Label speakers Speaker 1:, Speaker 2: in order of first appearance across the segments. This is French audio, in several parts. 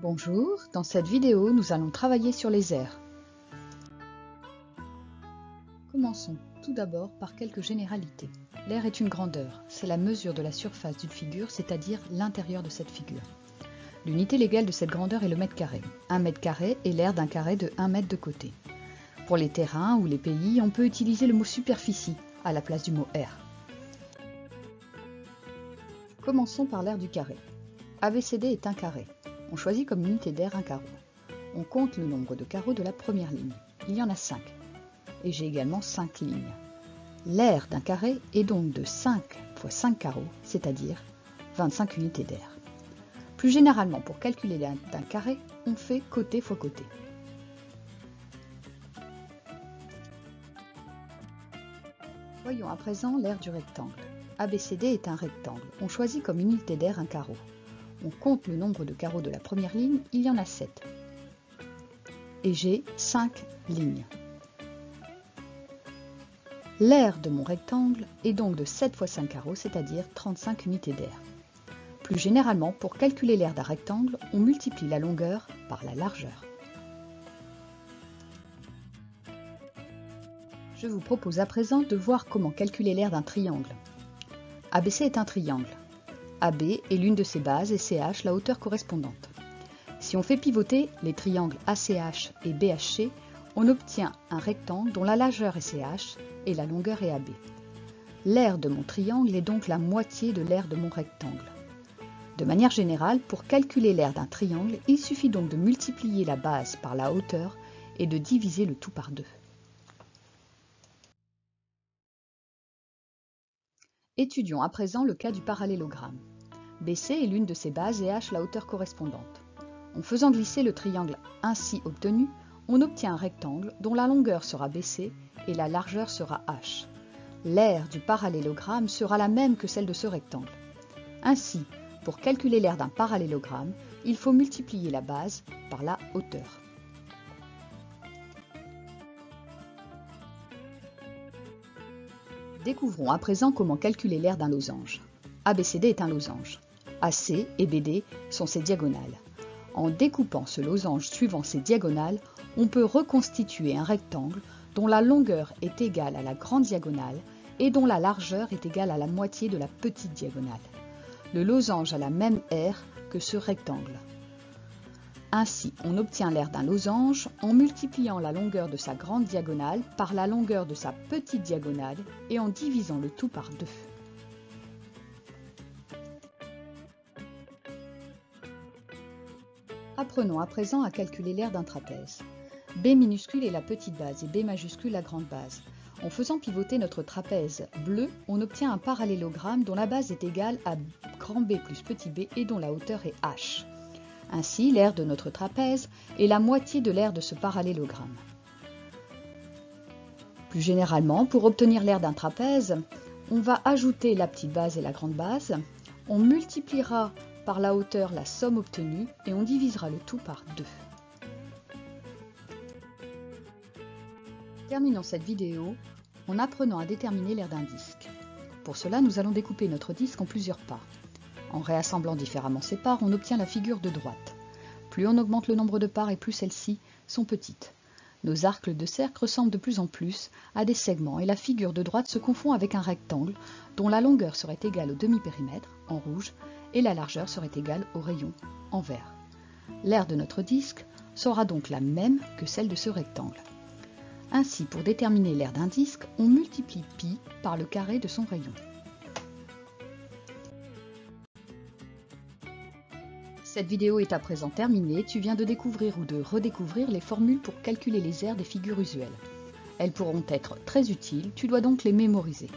Speaker 1: Bonjour, dans cette vidéo, nous allons travailler sur les aires. Commençons tout d'abord par quelques généralités. L'aire est une grandeur, c'est la mesure de la surface d'une figure, c'est-à-dire l'intérieur de cette figure. L'unité légale de cette grandeur est le mètre carré. 1 mètre carré est l'aire d'un carré de 1 mètre de côté. Pour les terrains ou les pays, on peut utiliser le mot superficie à la place du mot aire. Commençons par l'aire du carré. ABCD est un carré. On choisit comme unité d'aire un carreau. On compte le nombre de carreaux de la première ligne. Il y en a 5. Et j'ai également 5 lignes. L'aire d'un carré est donc de 5 fois 5 carreaux, c'est-à-dire 25 unités d'aire. Plus généralement, pour calculer l'aire d'un carré, on fait côté fois côté. Voyons à présent l'aire du rectangle. ABCD est un rectangle. On choisit comme unité d'aire un carreau. On compte le nombre de carreaux de la première ligne, il y en a 7. Et j'ai 5 lignes. L'aire de mon rectangle est donc de 7 fois 5 carreaux, c'est-à-dire 35 unités d'aire. Plus généralement, pour calculer l'aire d'un rectangle, on multiplie la longueur par la largeur. Je vous propose à présent de voir comment calculer l'aire d'un triangle. ABC est un triangle. AB est l'une de ses bases et CH la hauteur correspondante. Si on fait pivoter les triangles ACH et BHC, on obtient un rectangle dont la largeur est CH et la longueur est AB. L'aire de mon triangle est donc la moitié de l'aire de mon rectangle. De manière générale, pour calculer l'aire d'un triangle, il suffit donc de multiplier la base par la hauteur et de diviser le tout par 2. Étudions à présent le cas du parallélogramme. BC est l'une de ses bases et H la hauteur correspondante. En faisant glisser le triangle ainsi obtenu, on obtient un rectangle dont la longueur sera BC et la largeur sera H. L'aire du parallélogramme sera la même que celle de ce rectangle. Ainsi, pour calculer l'aire d'un parallélogramme, il faut multiplier la base par la hauteur. Découvrons à présent comment calculer l'aire d'un losange. ABCD est un losange. AC et BD sont ses diagonales. En découpant ce losange suivant ses diagonales, on peut reconstituer un rectangle dont la longueur est égale à la grande diagonale et dont la largeur est égale à la moitié de la petite diagonale. Le losange a la même aire que ce rectangle. Ainsi, on obtient l'aire d'un losange en multipliant la longueur de sa grande diagonale par la longueur de sa petite diagonale et en divisant le tout par 2. Apprenons à présent à calculer l'aire d'un trapèze. B minuscule est la petite base et B majuscule la grande base. En faisant pivoter notre trapèze bleu, on obtient un parallélogramme dont la base est égale à grand B plus petit b et dont la hauteur est h. Ainsi, l'aire de notre trapèze est la moitié de l'aire de ce parallélogramme. Plus généralement, pour obtenir l'aire d'un trapèze, on va ajouter la petite base et la grande base, on multipliera par la hauteur la somme obtenue et on divisera le tout par 2. Terminons cette vidéo en apprenant à déterminer l'aire d'un disque. Pour cela, nous allons découper notre disque en plusieurs parts. En réassemblant différemment ces parts, on obtient la figure de droite. Plus on augmente le nombre de parts et plus celles-ci sont petites. Nos arcs de cercle ressemblent de plus en plus à des segments et la figure de droite se confond avec un rectangle dont la longueur serait égale au demi-périmètre, en rouge, et la largeur serait égale au rayon, en vert. L'aire de notre disque sera donc la même que celle de ce rectangle. Ainsi, pour déterminer l'aire d'un disque, on multiplie π par le carré de son rayon. Cette vidéo est à présent terminée, tu viens de découvrir ou de redécouvrir les formules pour calculer les aires des figures usuelles. Elles pourront être très utiles, tu dois donc les mémoriser.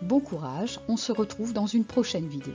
Speaker 1: Bon courage, on se retrouve dans une prochaine vidéo.